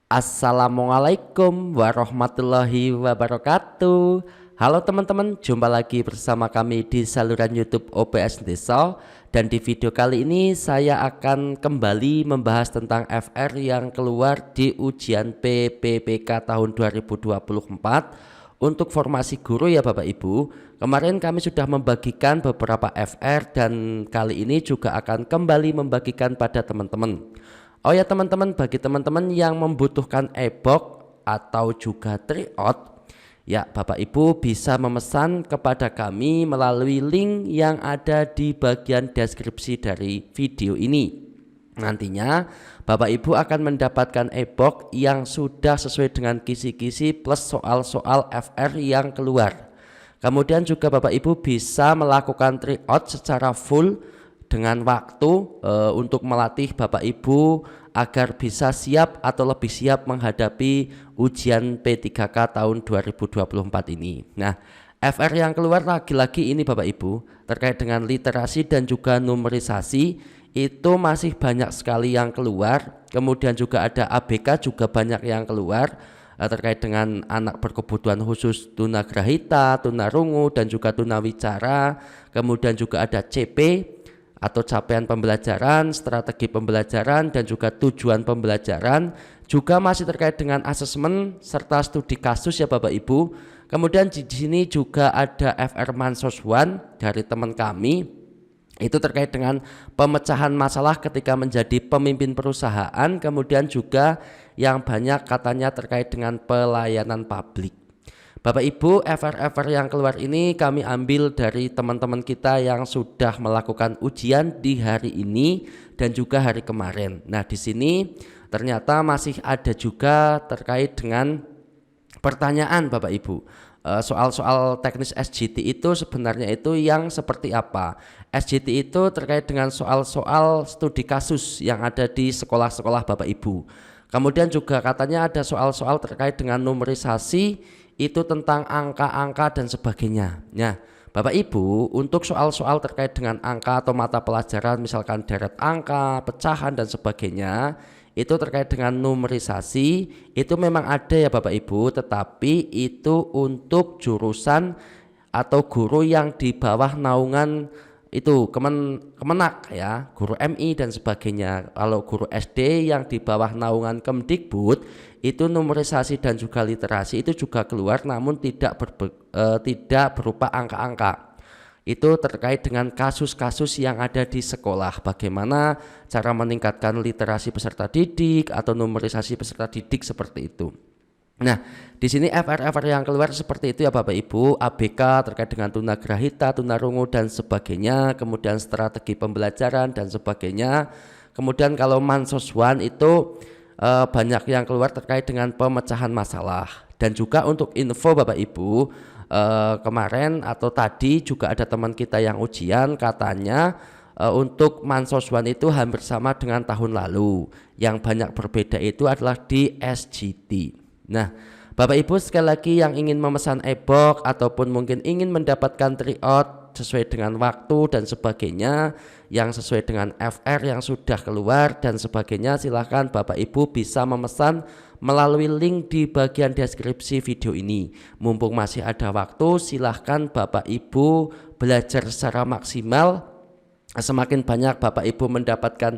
Assalamualaikum warahmatullahi wabarakatuh. Halo teman-teman, jumpa lagi bersama kami di saluran YouTube OPS Desa. Dan di video kali ini saya akan kembali membahas tentang FR yang keluar di ujian PPPK tahun 2024 untuk formasi guru ya Bapak Ibu. Kemarin kami sudah membagikan beberapa FR dan kali ini juga akan kembali membagikan pada teman-teman. Oh ya teman-teman, bagi teman-teman yang membutuhkan e-book atau juga tryout, ya Bapak Ibu bisa memesan kepada kami melalui link yang ada di bagian deskripsi dari video ini. Nantinya Bapak Ibu akan mendapatkan e-book yang sudah sesuai dengan kisi-kisi plus soal-soal FR yang keluar. Kemudian juga Bapak Ibu bisa melakukan tryout secara full dengan waktu untuk melatih Bapak Ibu agar bisa siap atau lebih siap menghadapi ujian P3K tahun 2024 ini. Nah, FR yang keluar lagi-lagi ini Bapak Ibu terkait dengan literasi dan juga numerisasi itu masih banyak sekali yang keluar. Kemudian juga ada ABK juga banyak yang keluar terkait dengan anak berkebutuhan khusus tunagrahita, tunarungu dan juga tunawicara. Kemudian juga ada CP atau capaian pembelajaran, strategi pembelajaran dan juga tujuan pembelajaran, juga masih terkait dengan asesmen serta studi kasus ya Bapak Ibu. Kemudian di sini juga ada FR Mansos One dari teman kami, itu terkait dengan pemecahan masalah ketika menjadi pemimpin perusahaan, kemudian juga yang banyak katanya terkait dengan pelayanan publik. Bapak Ibu, FR yang keluar ini kami ambil dari teman-teman kita yang sudah melakukan ujian di hari ini dan juga hari kemarin. Nah, di sini ternyata masih ada juga terkait dengan pertanyaan Bapak Ibu. Soal-soal teknis SJT itu sebenarnya itu yang seperti apa? SJT itu terkait dengan soal-soal studi kasus yang ada di sekolah-sekolah Bapak Ibu. Kemudian juga katanya ada soal-soal terkait dengan numerisasi itu tentang angka-angka dan sebagainya. Nah, Bapak Ibu, untuk soal-soal terkait dengan angka atau mata pelajaran misalkan deret angka, pecahan dan sebagainya, itu terkait dengan numerisasi, itu memang ada ya Bapak Ibu, tetapi itu untuk jurusan atau guru yang di bawah naungan itu Kemenak ya, guru MI dan sebagainya. Kalau guru SD yang di bawah naungan Kemdikbud itu numerisasi dan juga literasi itu juga keluar, namun tidak berupa angka-angka. Itu terkait dengan kasus-kasus yang ada di sekolah, bagaimana cara meningkatkan literasi peserta didik atau numerisasi peserta didik seperti itu. Nah, di sini FR yang keluar seperti itu ya Bapak Ibu, ABK terkait dengan tunagrahita, tunarungu dan sebagainya, kemudian strategi pembelajaran dan sebagainya. Kemudian kalau Mansos One itu banyak yang keluar terkait dengan pemecahan masalah. Dan juga untuk info Bapak Ibu, kemarin atau tadi juga ada teman kita yang ujian, katanya untuk Mansos One itu hampir sama dengan tahun lalu. Yang banyak berbeda itu adalah di SGT. Nah, Bapak Ibu sekali lagi yang ingin memesan e-book ataupun mungkin ingin mendapatkan tryout sesuai dengan waktu dan sebagainya, yang sesuai dengan FR yang sudah keluar dan sebagainya, silahkan Bapak Ibu bisa memesan melalui link di bagian deskripsi video ini. Mumpung masih ada waktu, silahkan Bapak Ibu belajar secara maksimal. Semakin banyak Bapak Ibu mendapatkan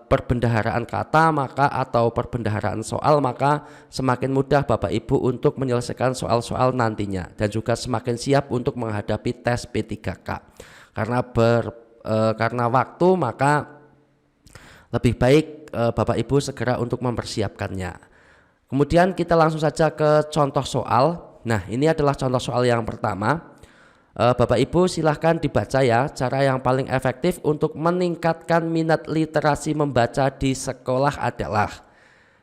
perbendaharaan kata maka atau perbendaharaan soal, maka semakin mudah Bapak Ibu untuk menyelesaikan soal-soal nantinya dan juga semakin siap untuk menghadapi tes P3K. Karena waktu, maka lebih baik Bapak Ibu segera untuk mempersiapkannya. Kemudian kita langsung saja ke contoh soal. Nah, ini adalah contoh soal yang pertama. Bapak Ibu silahkan dibaca ya. Cara yang paling efektif untuk meningkatkan minat literasi membaca di sekolah adalah,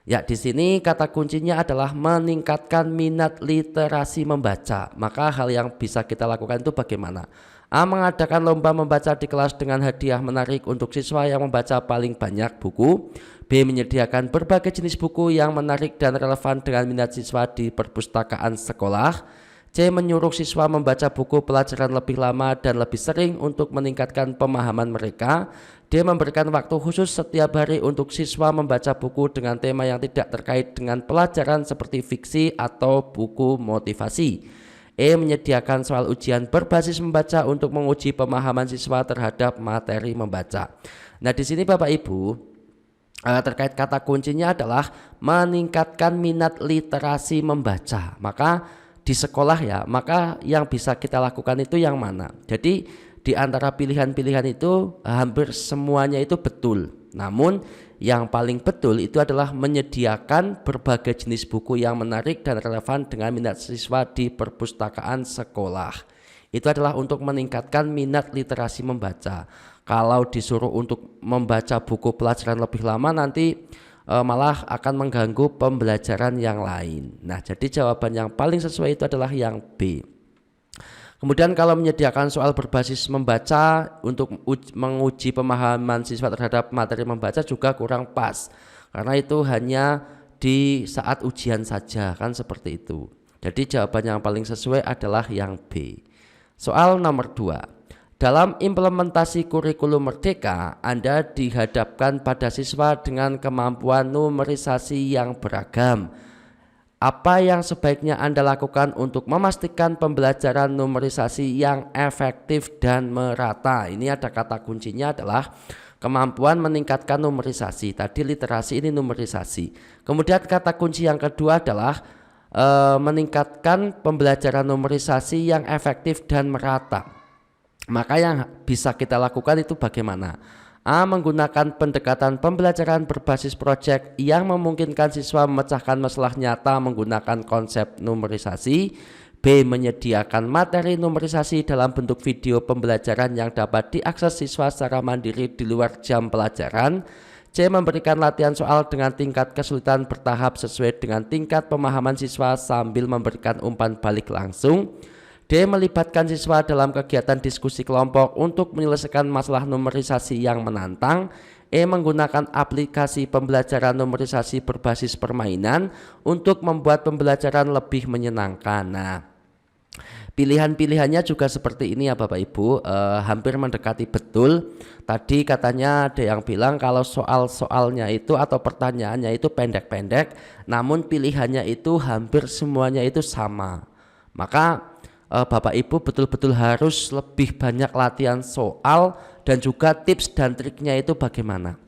ya di sini kata kuncinya adalah meningkatkan minat literasi membaca. Maka hal yang bisa kita lakukan itu bagaimana? A. Mengadakan lomba membaca di kelas dengan hadiah menarik untuk siswa yang membaca paling banyak buku. B. Menyediakan berbagai jenis buku yang menarik dan relevan dengan minat siswa di perpustakaan sekolah. C. Menyuruh siswa membaca buku pelajaran lebih lama dan lebih sering untuk meningkatkan pemahaman mereka. D. Memberikan waktu khusus setiap hari untuk siswa membaca buku dengan tema yang tidak terkait dengan pelajaran seperti fiksi atau buku motivasi. E. Menyediakan soal ujian berbasis membaca untuk menguji pemahaman siswa terhadap materi membaca. Nah, di sini Bapak Ibu, terkait kata kuncinya adalah meningkatkan minat literasi membaca. Maka di sekolah ya, maka yang bisa kita lakukan itu yang mana? Jadi di antara pilihan-pilihan itu hampir semuanya itu betul. Namun yang paling betul itu adalah menyediakan berbagai jenis buku yang menarik dan relevan dengan minat siswa di perpustakaan sekolah. Itu adalah untuk meningkatkan minat literasi membaca. Kalau disuruh untuk membaca buku pelajaran lebih lama nanti malah akan mengganggu pembelajaran yang lain. Nah, jadi jawaban yang paling sesuai itu adalah yang B. Kemudian kalau menyediakan soal berbasis membaca untuk menguji pemahaman siswa terhadap materi membaca juga kurang pas. Karena itu hanya di saat ujian saja, kan seperti itu. Jadi jawaban yang paling sesuai adalah yang B. Soal nomor 2. Dalam implementasi kurikulum Merdeka, Anda dihadapkan pada siswa dengan kemampuan numerisasi yang beragam. Apa yang sebaiknya Anda lakukan untuk memastikan pembelajaran numerisasi yang efektif dan merata? Ini ada kata kuncinya adalah kemampuan meningkatkan numerisasi. Tadi literasi, ini numerisasi. Kemudian kata kunci yang kedua adalah meningkatkan pembelajaran numerisasi yang efektif dan merata. Maka yang bisa kita lakukan itu bagaimana? A. Menggunakan pendekatan pembelajaran berbasis proyek yang memungkinkan siswa memecahkan masalah nyata menggunakan konsep numerisasi. B. Menyediakan materi numerisasi dalam bentuk video pembelajaran yang dapat diakses siswa secara mandiri di luar jam pelajaran. C. Memberikan latihan soal dengan tingkat kesulitan bertahap sesuai dengan tingkat pemahaman siswa sambil memberikan umpan balik langsung. D. Melibatkan siswa dalam kegiatan diskusi kelompok untuk menyelesaikan masalah numerisasi yang menantang. E. Menggunakan aplikasi pembelajaran numerisasi berbasis permainan untuk membuat pembelajaran lebih menyenangkan. Nah, pilihan-pilihannya juga seperti ini ya Bapak Ibu, hampir mendekati betul. Tadi katanya ada yang bilang kalau soal-soalnya itu atau pertanyaannya itu pendek-pendek, namun pilihannya itu hampir semuanya itu sama. Maka Bapak Ibu betul-betul harus lebih banyak latihan soal dan juga tips dan triknya itu bagaimana.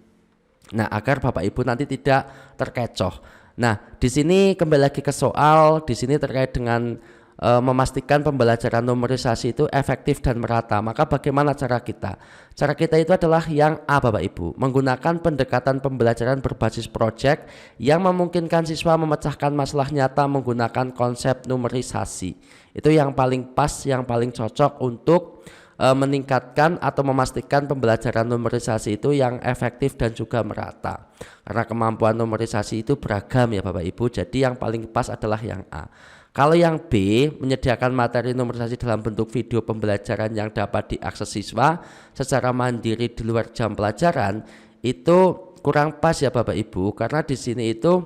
Nah, agar Bapak Ibu nanti tidak terkecoh. Nah, di sini kembali lagi ke soal, di sini terkait dengan memastikan pembelajaran numerisasi itu efektif dan merata. Maka bagaimana cara kita? Cara kita itu adalah yang A Bapak Ibu, menggunakan pendekatan pembelajaran berbasis proyek yang memungkinkan siswa memecahkan masalah nyata menggunakan konsep numerisasi. Itu yang paling pas, yang paling cocok untuk meningkatkan atau memastikan pembelajaran numerisasi itu yang efektif dan juga merata. Karena kemampuan numerisasi itu beragam ya Bapak Ibu, jadi yang paling pas adalah yang A. Kalau yang B, menyediakan materi numerisasi dalam bentuk video pembelajaran yang dapat diakses siswa secara mandiri di luar jam pelajaran, itu kurang pas ya Bapak Ibu, karena di sini itu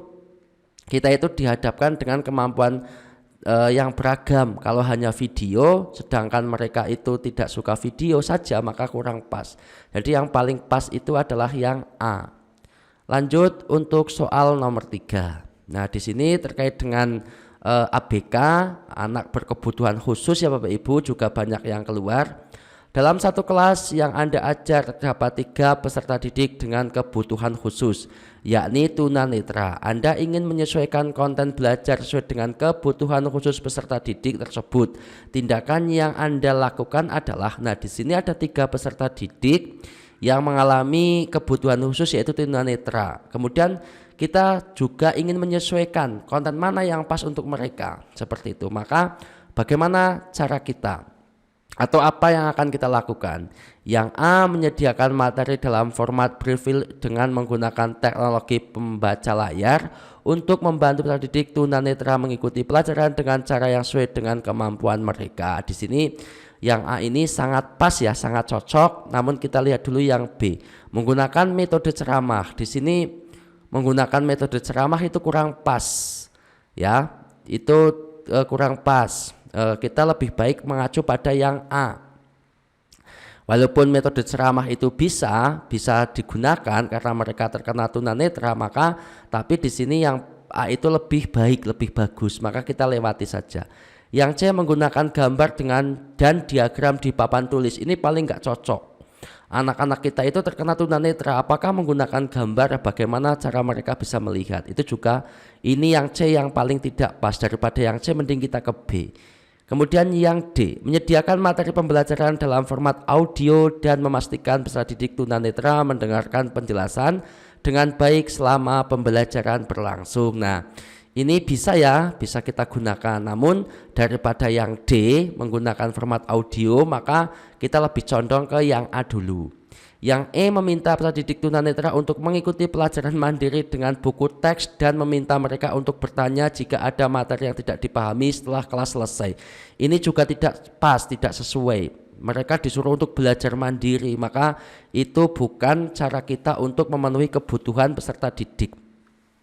kita itu dihadapkan dengan kemampuan yang beragam. Kalau hanya video, sedangkan mereka itu tidak suka video saja, maka kurang pas. Jadi yang paling pas itu adalah yang A. Lanjut untuk soal nomor 3. Nah, di sini terkait dengan ABK, anak berkebutuhan khusus ya Bapak Ibu, juga banyak yang keluar. Dalam satu kelas yang Anda ajar terdapat 3 peserta didik dengan kebutuhan khusus, yakni tunanetra. Anda ingin menyesuaikan konten belajar sesuai dengan kebutuhan khusus peserta didik tersebut. Tindakan yang Anda lakukan adalah, nah di sini ada 3 peserta didik yang mengalami kebutuhan khusus yaitu tunanetra. Kemudian kita juga ingin menyesuaikan konten mana yang pas untuk mereka, seperti itu. Maka bagaimana cara kita atau apa yang akan kita lakukan? Yang A, menyediakan materi dalam format braille dengan menggunakan teknologi pembaca layar untuk membantu peserta didik tunanetra mengikuti pelajaran dengan cara yang sesuai dengan kemampuan mereka. Di sini yang A ini sangat pas ya, sangat cocok. Namun kita lihat dulu yang B, menggunakan metode ceramah. Di sini menggunakan metode ceramah itu kurang pas ya, itu kurang pas. Kita lebih baik mengacu pada yang A. Walaupun metode ceramah itu bisa digunakan karena mereka terkena tunanetra, maka tapi di sini yang A itu lebih baik, lebih bagus, maka kita lewati saja. Yang C menggunakan gambar dan diagram di papan tulis, ini paling nggak cocok. Anak-anak kita itu terkena tunanetra, apakah menggunakan gambar, bagaimana cara mereka bisa melihat? Itu juga ini yang C yang paling tidak pas. Daripada yang C mending kita ke B. Kemudian yang D, menyediakan materi pembelajaran dalam format audio dan memastikan peserta didik tunanetra mendengarkan penjelasan dengan baik selama pembelajaran berlangsung. Nah, ini bisa kita gunakan. Namun daripada yang D menggunakan format audio, maka kita lebih condong ke yang A dulu. Yang E meminta peserta didik tunanetra untuk mengikuti pelajaran mandiri dengan buku teks dan meminta mereka untuk bertanya jika ada materi yang tidak dipahami setelah kelas selesai. Ini juga tidak pas, tidak sesuai. Mereka disuruh untuk belajar mandiri, maka itu bukan cara kita untuk memenuhi kebutuhan peserta didik.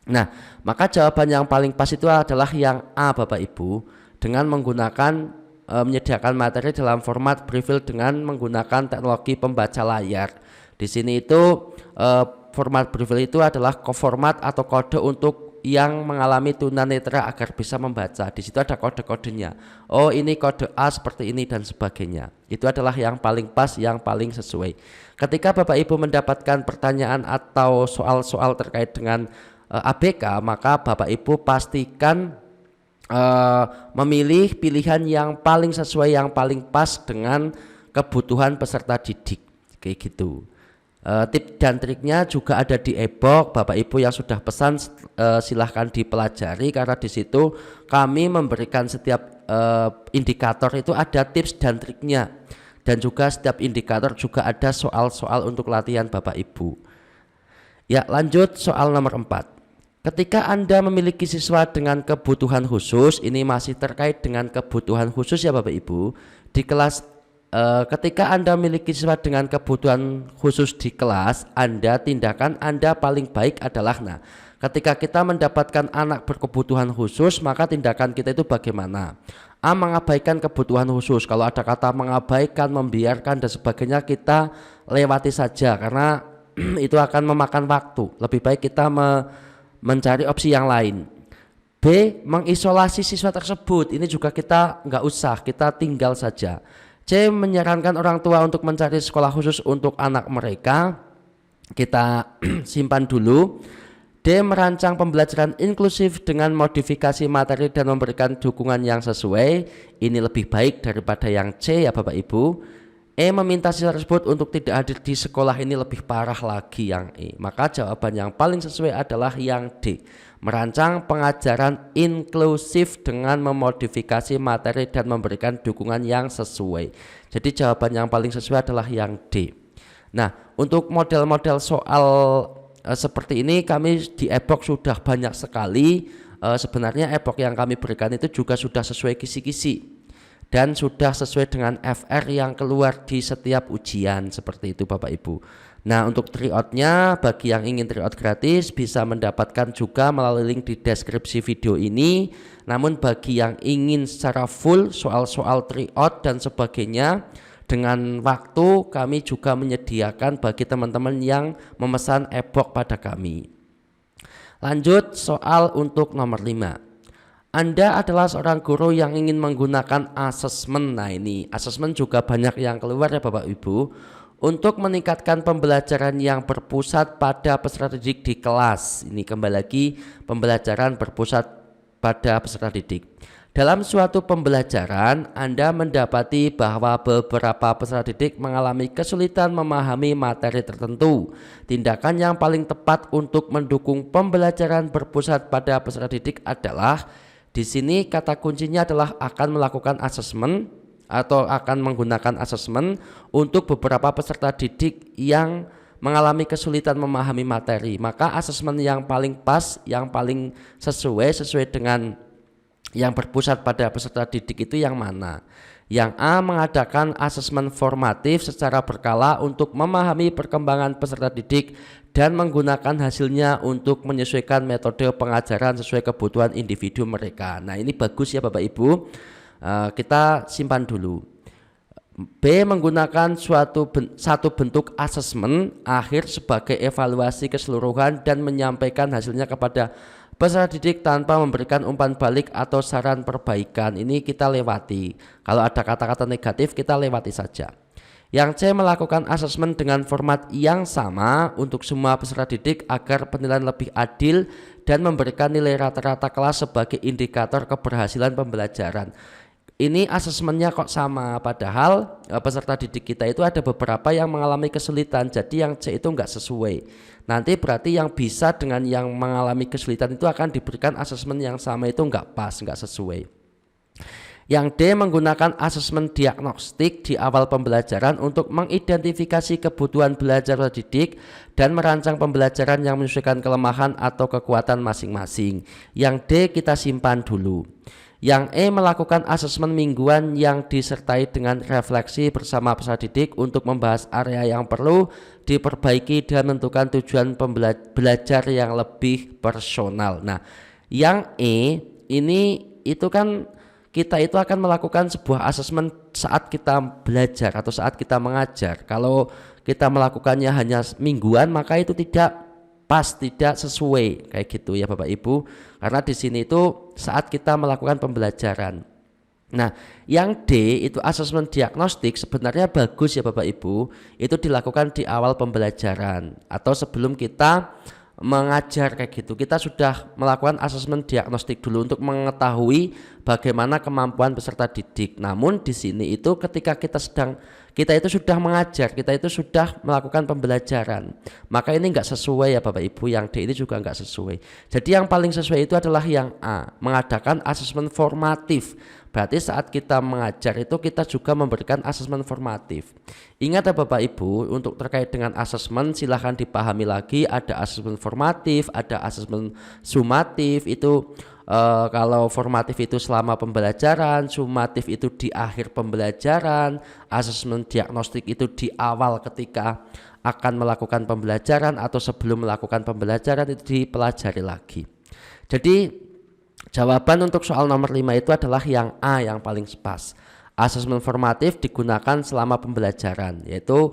Nah, maka jawaban yang paling pas itu adalah yang A, Bapak Ibu, dengan menggunakan menyediakan materi dalam format braille dengan menggunakan teknologi pembaca layar. Di sini itu format braille itu adalah format atau kode untuk yang mengalami tunanetra agar bisa membaca. Di situ ada kode-kodenya. Oh, ini kode A seperti ini dan sebagainya. Itu adalah yang paling pas, yang paling sesuai. Ketika Bapak Ibu mendapatkan pertanyaan atau soal-soal terkait dengan ABK, maka Bapak Ibu pastikan memilih pilihan yang paling sesuai, yang paling pas dengan kebutuhan peserta didik, kayak gitu. Tip dan triknya juga ada di e-book. Bapak Ibu yang sudah pesan silahkan dipelajari, karena di situ kami memberikan setiap indikator itu ada tips dan triknya, dan juga setiap indikator juga ada soal-soal untuk latihan Bapak Ibu. Ya, lanjut soal nomor 4. Ketika Anda memiliki siswa dengan kebutuhan khusus, ini masih terkait dengan kebutuhan khusus ya Bapak Ibu. Di kelas, ketika Anda memiliki siswa dengan kebutuhan khusus di kelas, tindakan Anda paling baik adalah, ketika kita mendapatkan anak berkebutuhan khusus, maka tindakan kita itu bagaimana? A, mengabaikan kebutuhan khusus. Kalau ada kata mengabaikan, membiarkan dan sebagainya, kita lewati saja karena itu akan memakan waktu. Lebih baik kita mencari opsi yang lain. B, mengisolasi siswa tersebut. Ini juga kita nggak usah, kita tinggal saja. C, menyarankan orang tua untuk mencari sekolah khusus untuk anak mereka. Kita simpan dulu. D, merancang pembelajaran inklusif dengan modifikasi materi dan memberikan dukungan yang sesuai. Ini lebih baik daripada yang C ya Bapak Ibu. E, meminta siswa tersebut untuk tidak hadir di sekolah. Ini lebih parah lagi yang E. Maka jawaban yang paling sesuai adalah yang D, merancang pengajaran inklusif dengan memodifikasi materi dan memberikan dukungan yang sesuai. Jadi jawaban yang paling sesuai adalah yang D. Nah, untuk model-model soal seperti ini kami di e-book sudah banyak sekali. Sebenarnya e-book yang kami berikan itu juga sudah sesuai kisi-kisi dan sudah sesuai dengan FR yang keluar di setiap ujian, seperti itu Bapak Ibu. Nah, untuk tryout-nya, bagi yang ingin tryout gratis bisa mendapatkan juga melalui link di deskripsi video ini. Namun bagi yang ingin secara full soal-soal tryout dan sebagainya dengan waktu, kami juga menyediakan bagi teman-teman yang memesan e-book pada kami. Lanjut soal untuk nomor 5. Anda adalah seorang guru yang ingin menggunakan asesmen. Nah, ini asesmen juga banyak yang keluar ya Bapak Ibu, untuk meningkatkan pembelajaran yang berpusat pada peserta didik di kelas. Ini kembali lagi pembelajaran berpusat pada peserta didik. Dalam suatu pembelajaran, Anda mendapati bahwa beberapa peserta didik mengalami kesulitan memahami materi tertentu. Tindakan yang paling tepat untuk mendukung pembelajaran berpusat pada peserta didik adalah, di sini kata kuncinya adalah akan melakukan asesmen atau akan menggunakan asesmen untuk beberapa peserta didik yang mengalami kesulitan memahami materi. Maka asesmen yang paling pas, yang paling sesuai dengan yang berpusat pada peserta didik itu yang mana? Yang A, mengadakan asesmen formatif secara berkala untuk memahami perkembangan peserta didik dan menggunakan hasilnya untuk menyesuaikan metode pengajaran sesuai kebutuhan individu mereka. Nah, ini bagus ya Bapak Ibu. Kita simpan dulu. B. Menggunakan satu bentuk asesmen akhir sebagai evaluasi keseluruhan dan menyampaikan hasilnya kepada peserta didik tanpa memberikan umpan balik atau saran perbaikan. Ini kita lewati. Kalau ada kata-kata negatif kita lewati saja. Yang C. Melakukan asesmen dengan format yang sama untuk semua peserta didik agar penilaian lebih adil dan memberikan nilai rata-rata kelas sebagai indikator keberhasilan pembelajaran. Ini asesmennya kok sama, padahal peserta didik kita itu ada beberapa yang mengalami kesulitan, jadi yang C itu enggak sesuai. Nanti berarti yang bisa dengan yang mengalami kesulitan itu akan diberikan asesmen yang sama, itu enggak pas, enggak sesuai. Yang D. Menggunakan asesmen diagnostik di awal pembelajaran untuk mengidentifikasi kebutuhan belajar peserta didik dan merancang pembelajaran yang menyesuaikan kelemahan atau kekuatan masing-masing. Yang D kita simpan dulu. Yang E. Melakukan asesmen mingguan yang disertai dengan refleksi bersama peserta didik untuk membahas area yang perlu diperbaiki dan menentukan tujuan belajar yang lebih personal. Nah, yang E ini itu kan kita itu akan melakukan sebuah asesmen saat kita belajar atau saat kita mengajar. Kalau kita melakukannya hanya mingguan maka itu tidak pas, tidak sesuai kayak gitu ya Bapak Ibu, karena di sini itu saat kita melakukan pembelajaran. Nah, yang D itu asesmen diagnostik sebenarnya bagus ya Bapak Ibu, itu dilakukan di awal pembelajaran atau sebelum kita mengajar kayak gitu. Kita sudah melakukan asesmen diagnostik dulu untuk mengetahui bagaimana kemampuan peserta didik. Namun di sini itu ketika kita itu sudah mengajar, kita itu sudah melakukan pembelajaran, maka ini enggak sesuai ya Bapak Ibu. Yang D ini juga enggak sesuai. Jadi yang paling sesuai itu adalah yang A, mengadakan asesmen formatif. Berarti saat kita mengajar itu kita juga memberikan asesmen formatif. Ingat ya Bapak Ibu, untuk terkait dengan asesmen silahkan dipahami lagi, ada asesmen formatif, ada asesmen sumatif. Itu kalau formatif itu selama pembelajaran, sumatif itu di akhir pembelajaran, asesmen diagnostik itu di awal ketika akan melakukan pembelajaran atau sebelum melakukan pembelajaran, itu dipelajari lagi. Jadi jawaban untuk soal nomor 5 itu adalah yang A, yang paling pas. Asesmen formatif digunakan selama pembelajaran, yaitu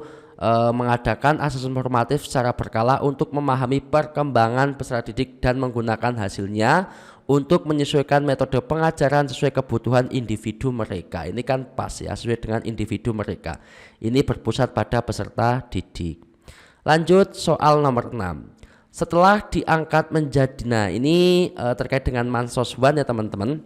mengadakan asesmen formatif secara berkala untuk memahami perkembangan peserta didik dan menggunakan hasilnya untuk menyesuaikan metode pengajaran sesuai kebutuhan individu mereka. Ini kan pas ya, sesuai dengan individu mereka. Ini berpusat pada peserta didik. Lanjut soal nomor 6. Setelah diangkat menjadi, nah ini terkait dengan Mansoswan ya teman-teman.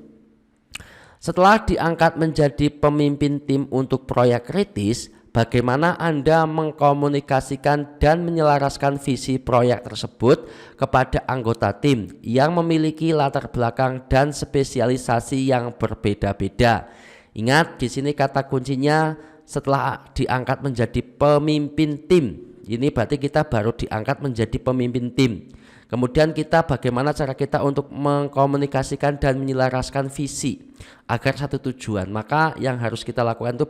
Setelah diangkat menjadi pemimpin tim untuk proyek kritis, bagaimana Anda mengkomunikasikan dan menyelaraskan visi proyek tersebut kepada anggota tim yang memiliki latar belakang dan spesialisasi yang berbeda-beda. Ingat di sini kata kuncinya setelah diangkat menjadi pemimpin tim. Ini berarti kita baru diangkat menjadi pemimpin tim. Kemudian kita bagaimana cara kita untuk mengkomunikasikan dan menyelaraskan visi agar satu tujuan. Maka yang harus kita lakukan itu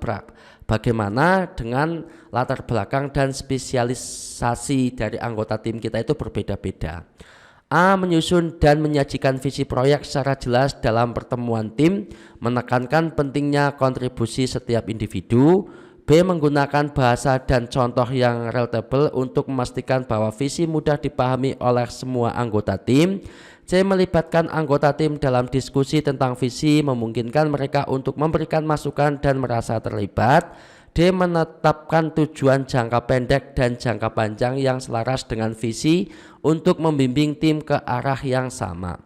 bagaimana dengan latar belakang dan spesialisasi dari anggota tim kita itu berbeda-beda. A. Menyusun dan menyajikan visi proyek secara jelas dalam pertemuan tim, menekankan pentingnya kontribusi setiap individu. B. Menggunakan bahasa dan contoh yang relatable untuk memastikan bahwa visi mudah dipahami oleh semua anggota tim. C. Melibatkan anggota tim dalam diskusi tentang visi, memungkinkan mereka untuk memberikan masukan dan merasa terlibat. D. Menetapkan tujuan jangka pendek dan jangka panjang yang selaras dengan visi untuk membimbing tim ke arah yang sama.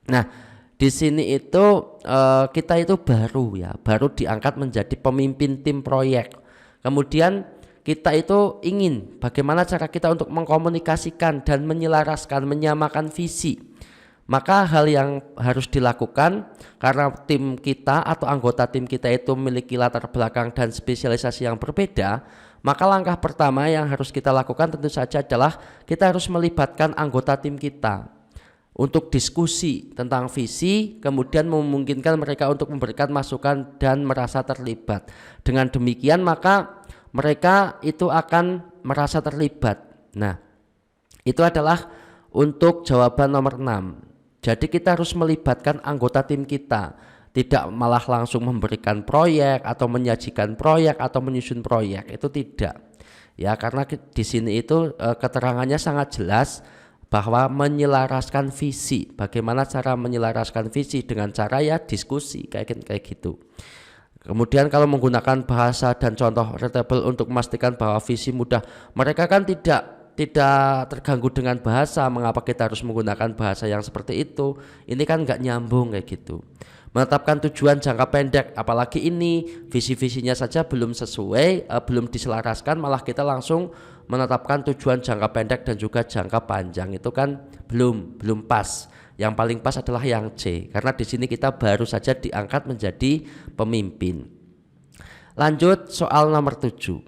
Nah, di sini itu kita itu baru diangkat menjadi pemimpin tim proyek. Kemudian kita itu ingin bagaimana cara kita untuk mengkomunikasikan dan menyelaraskan, menyamakan visi. Maka hal yang harus dilakukan karena tim kita atau anggota tim kita itu memiliki latar belakang dan spesialisasi yang berbeda, maka langkah pertama yang harus kita lakukan tentu saja adalah kita harus melibatkan anggota tim kita untuk diskusi tentang visi, kemudian memungkinkan mereka untuk memberikan masukan dan merasa terlibat. Dengan demikian maka mereka itu akan merasa terlibat. Nah, itu adalah untuk jawaban nomor 6. Jadi kita harus melibatkan anggota tim kita. Tidak malah langsung memberikan proyek atau menyajikan proyek atau menyusun proyek, itu tidak. Ya, karena di sini itu keterangannya sangat jelas bahwa menyelaraskan visi. Bagaimana cara menyelaraskan visi? Dengan cara ya diskusi kayak gitu. Kemudian kalau menggunakan bahasa dan contoh relatable untuk memastikan bahwa visi mudah, mereka kan tidak terganggu dengan bahasa. Mengapa kita harus menggunakan bahasa yang seperti itu? Ini kan nggak nyambung kayak gitu. Menetapkan tujuan jangka pendek, apalagi ini visi-visinya saja belum sesuai, belum diselaraskan, malah kita langsung menetapkan tujuan jangka pendek dan juga jangka panjang, itu kan belum pas. Yang paling pas adalah yang C, karena di sini kita baru saja diangkat menjadi pemimpin. Lanjut soal nomor 7.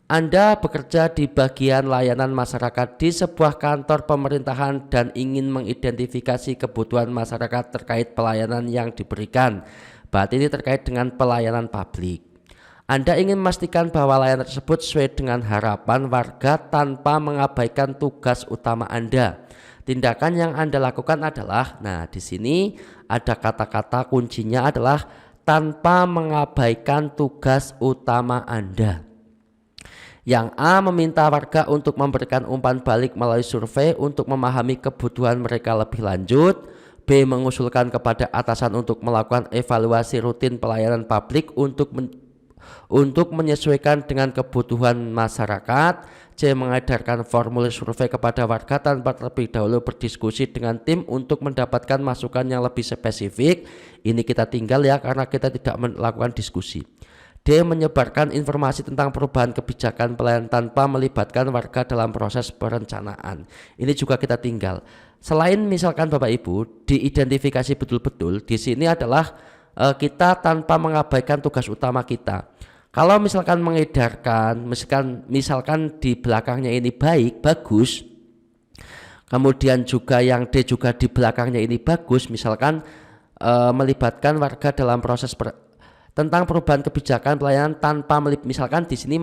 Anda bekerja di bagian layanan masyarakat di sebuah kantor pemerintahan dan ingin mengidentifikasi kebutuhan masyarakat terkait pelayanan yang diberikan. Berarti ini terkait dengan pelayanan publik. Anda ingin memastikan bahwa layanan tersebut sesuai dengan harapan warga tanpa mengabaikan tugas utama Anda. Tindakan yang Anda lakukan adalah, nah di sini ada kata-kata kuncinya adalah tanpa mengabaikan tugas utama Anda. Yang A, meminta warga untuk memberikan umpan balik melalui survei untuk memahami kebutuhan mereka lebih lanjut. B, mengusulkan kepada atasan untuk melakukan evaluasi rutin pelayanan publik untuk menyesuaikan dengan kebutuhan masyarakat. C, mengedarkan formulir survei kepada warga tanpa terlebih dahulu berdiskusi dengan tim untuk mendapatkan masukan yang lebih spesifik. Ini kita tinggal ya, karena kita tidak melakukan diskusi. D, menyebarkan informasi tentang perubahan kebijakan pelayanan tanpa melibatkan warga dalam proses perencanaan. Ini juga kita tinggal. Selain misalkan Bapak Ibu diidentifikasi betul-betul, di sini adalah kita tanpa mengabaikan tugas utama kita. Kalau misalkan mengedarkan, misalkan di belakangnya ini bagus, kemudian juga yang D juga di belakangnya ini bagus, misalkan melibatkan warga dalam proses tentang perubahan kebijakan pelayanan tanpa misalkan di sini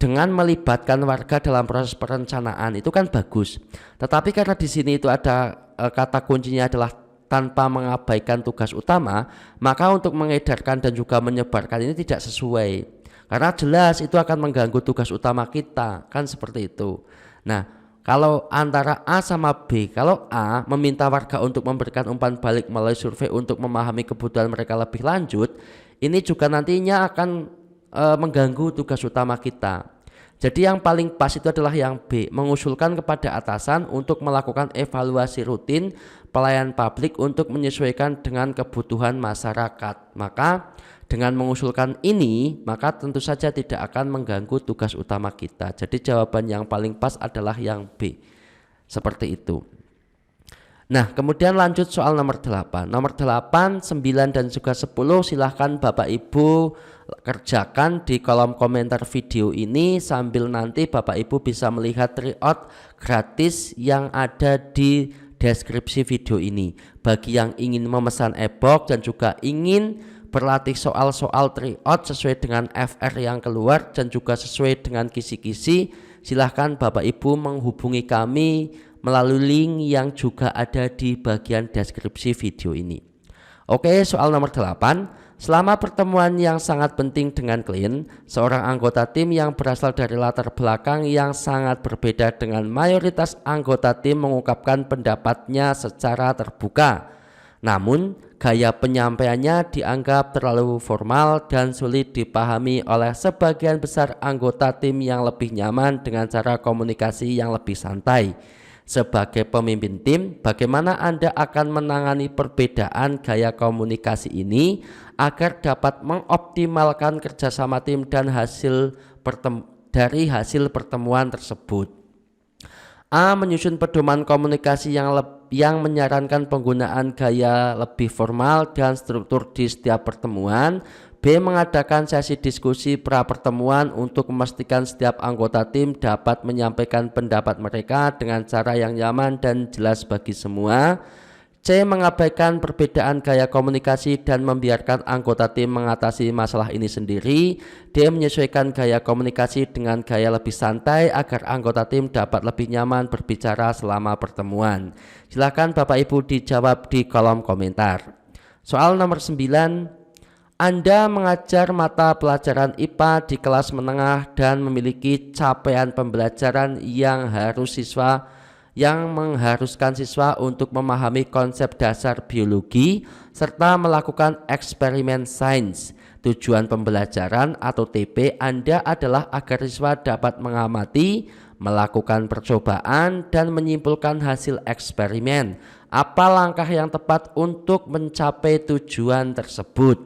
dengan melibatkan warga dalam proses perencanaan, itu kan bagus. Tetapi karena di sini itu ada kata kuncinya adalah tanpa mengabaikan tugas utama, maka untuk mengedarkan dan juga menyebarkan ini tidak sesuai, karena jelas itu akan mengganggu tugas utama kita, kan seperti itu. Nah, kalau antara A sama B, kalau A meminta warga untuk memberikan umpan balik melalui survei untuk memahami kebutuhan mereka lebih lanjut, ini juga nantinya akan mengganggu tugas utama kita. Jadi yang paling pas itu adalah yang B, mengusulkan kepada atasan untuk melakukan evaluasi rutin pelayanan publik untuk menyesuaikan dengan kebutuhan masyarakat. Maka dengan mengusulkan ini, maka tentu saja tidak akan mengganggu tugas utama kita. Jadi jawaban yang paling pas adalah yang B. Seperti itu. Nah, kemudian lanjut soal nomor 8. Nomor 8, 9 dan juga 10 silahkan Bapak Ibu kerjakan di kolom komentar video ini, sambil nanti Bapak Ibu bisa melihat tryout gratis yang ada di deskripsi video ini. Bagi yang ingin memesan e-book dan juga ingin berlatih soal-soal tryout sesuai dengan FR yang keluar dan juga sesuai dengan kisi-kisi, silahkan Bapak Ibu menghubungi kami melalui link yang juga ada di bagian deskripsi video ini. Oke, soal nomor 8. Selama pertemuan yang sangat penting dengan klien, seorang anggota tim yang berasal dari latar belakang yang sangat berbeda dengan mayoritas anggota tim mengungkapkan pendapatnya secara terbuka. Namun, gaya penyampaiannya dianggap terlalu formal dan sulit dipahami oleh sebagian besar anggota tim yang lebih nyaman dengan cara komunikasi yang lebih santai. Sebagai pemimpin tim, bagaimana Anda akan menangani perbedaan gaya komunikasi ini agar dapat mengoptimalkan kerjasama tim dan dari hasil pertemuan tersebut? A, menyusun pedoman komunikasi yang menyarankan penggunaan gaya lebih formal dan struktur di setiap pertemuan. B, mengadakan sesi diskusi pra pertemuan untuk memastikan setiap anggota tim dapat menyampaikan pendapat mereka dengan cara yang nyaman dan jelas bagi semua. C, mengabaikan perbedaan gaya komunikasi dan membiarkan anggota tim mengatasi masalah ini sendiri. D, menyesuaikan gaya komunikasi dengan gaya lebih santai agar anggota tim dapat lebih nyaman berbicara selama pertemuan. Silakan Bapak Ibu dijawab di kolom komentar. Soal nomor 9, Anda mengajar mata pelajaran IPA di kelas menengah dan memiliki capaian pembelajaran yang mengharuskan siswa untuk memahami konsep dasar biologi serta melakukan eksperimen sains. Tujuan pembelajaran atau TP Anda adalah agar siswa dapat mengamati, melakukan percobaan, dan menyimpulkan hasil eksperimen. Apa langkah yang tepat untuk mencapai tujuan tersebut?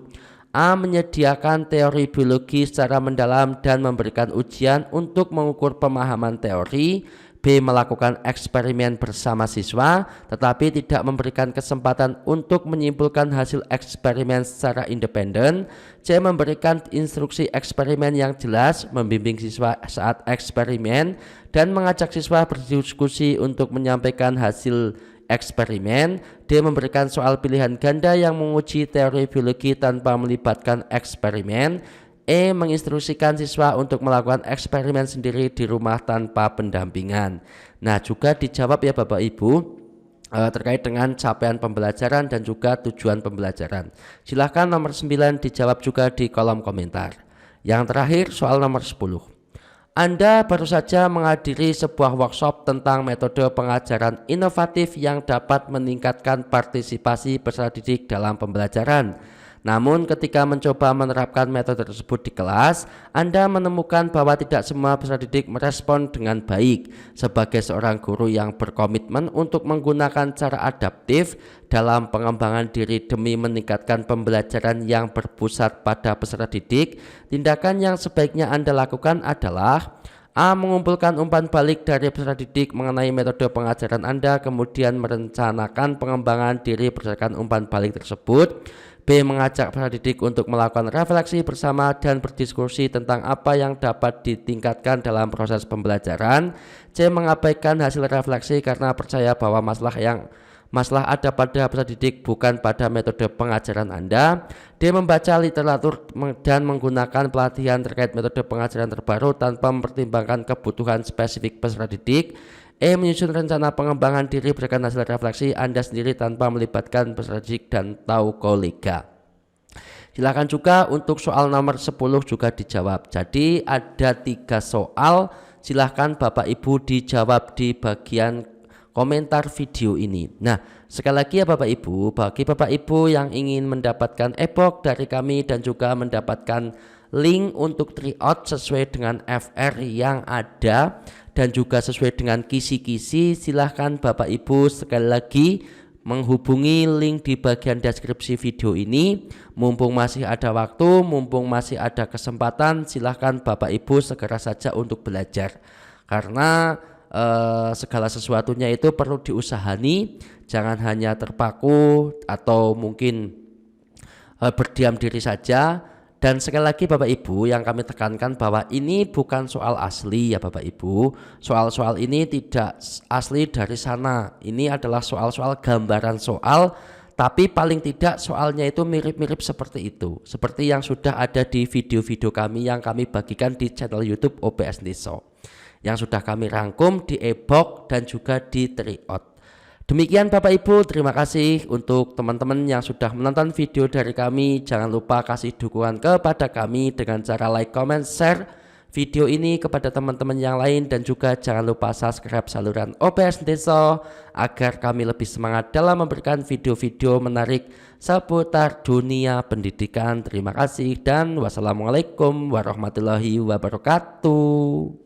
A. Menyediakan teori biologi secara mendalam dan memberikan ujian untuk mengukur pemahaman teori. B. Melakukan eksperimen bersama siswa tetapi tidak memberikan kesempatan untuk menyimpulkan hasil eksperimen secara independen. C. Memberikan instruksi eksperimen yang jelas, membimbing siswa saat eksperimen, dan mengajak siswa berdiskusi untuk menyampaikan hasil eksperimen. D. Memberikan soal pilihan ganda yang menguji teori biologi tanpa melibatkan eksperimen. E. Menginstruksikan siswa untuk melakukan eksperimen sendiri di rumah tanpa pendampingan. Nah, juga dijawab ya Bapak Ibu terkait dengan capaian pembelajaran dan juga tujuan pembelajaran. Silahkan nomor 9 dijawab juga di kolom komentar. Yang terakhir soal nomor 10. Anda baru saja menghadiri sebuah workshop tentang metode pengajaran inovatif yang dapat meningkatkan partisipasi peserta didik dalam pembelajaran. Namun ketika mencoba menerapkan metode tersebut di kelas, Anda menemukan bahwa tidak semua peserta didik merespon dengan baik. Sebagai seorang guru yang berkomitmen untuk menggunakan cara adaptif dalam pengembangan diri demi meningkatkan pembelajaran yang berpusat pada peserta didik, tindakan yang sebaiknya Anda lakukan adalah A. Mengumpulkan umpan balik dari peserta didik mengenai metode pengajaran Anda, kemudian merencanakan pengembangan diri berdasarkan umpan balik tersebut. B. Mengajak peserta didik untuk melakukan refleksi bersama dan berdiskusi tentang apa yang dapat ditingkatkan dalam proses pembelajaran. C. Mengabaikan hasil refleksi karena percaya bahwa masalah ada pada peserta didik bukan pada metode pengajaran Anda. D. Membaca literatur dan menggunakan pelatihan terkait metode pengajaran terbaru tanpa mempertimbangkan kebutuhan spesifik peserta didik. E. Menyusun rencana pengembangan diri berdasarkan hasil refleksi Anda sendiri tanpa melibatkan peserta didik dan tahu kolega. Silakan juga untuk soal nomor 10 juga dijawab. Jadi ada 3 soal, silahkan Bapak Ibu dijawab di bagian komentar video ini. Nah, sekali lagi ya Bapak Ibu, bagi Bapak Ibu yang ingin mendapatkan e-book dari kami dan juga mendapatkan link untuk tryout sesuai dengan FR yang ada dan juga sesuai dengan kisi-kisi, silahkan Bapak Ibu sekali lagi menghubungi link di bagian deskripsi video ini. Mumpung masih ada waktu, mumpung masih ada kesempatan, silahkan Bapak Ibu segera saja untuk belajar. Karena segala sesuatunya itu perlu diusahani, jangan hanya terpaku atau mungkin berdiam diri saja. Dan sekali lagi Bapak Ibu yang kami tekankan bahwa ini bukan soal asli ya Bapak Ibu. Soal-soal ini tidak asli dari sana. Ini adalah soal-soal gambaran soal, tapi paling tidak soalnya itu mirip-mirip seperti itu. Seperti yang sudah ada di video-video kami yang kami bagikan di channel YouTube OPS Deso, yang sudah kami rangkum di e-book dan juga di tryout. Demikian Bapak Ibu, terima kasih untuk teman-teman yang sudah menonton video dari kami. Jangan lupa kasih dukungan kepada kami dengan cara like, comment, share video ini kepada teman-teman yang lain, dan juga jangan lupa subscribe saluran OPS Deso agar kami lebih semangat dalam memberikan video-video menarik seputar dunia pendidikan. Terima kasih dan wassalamualaikum warahmatullahi wabarakatuh.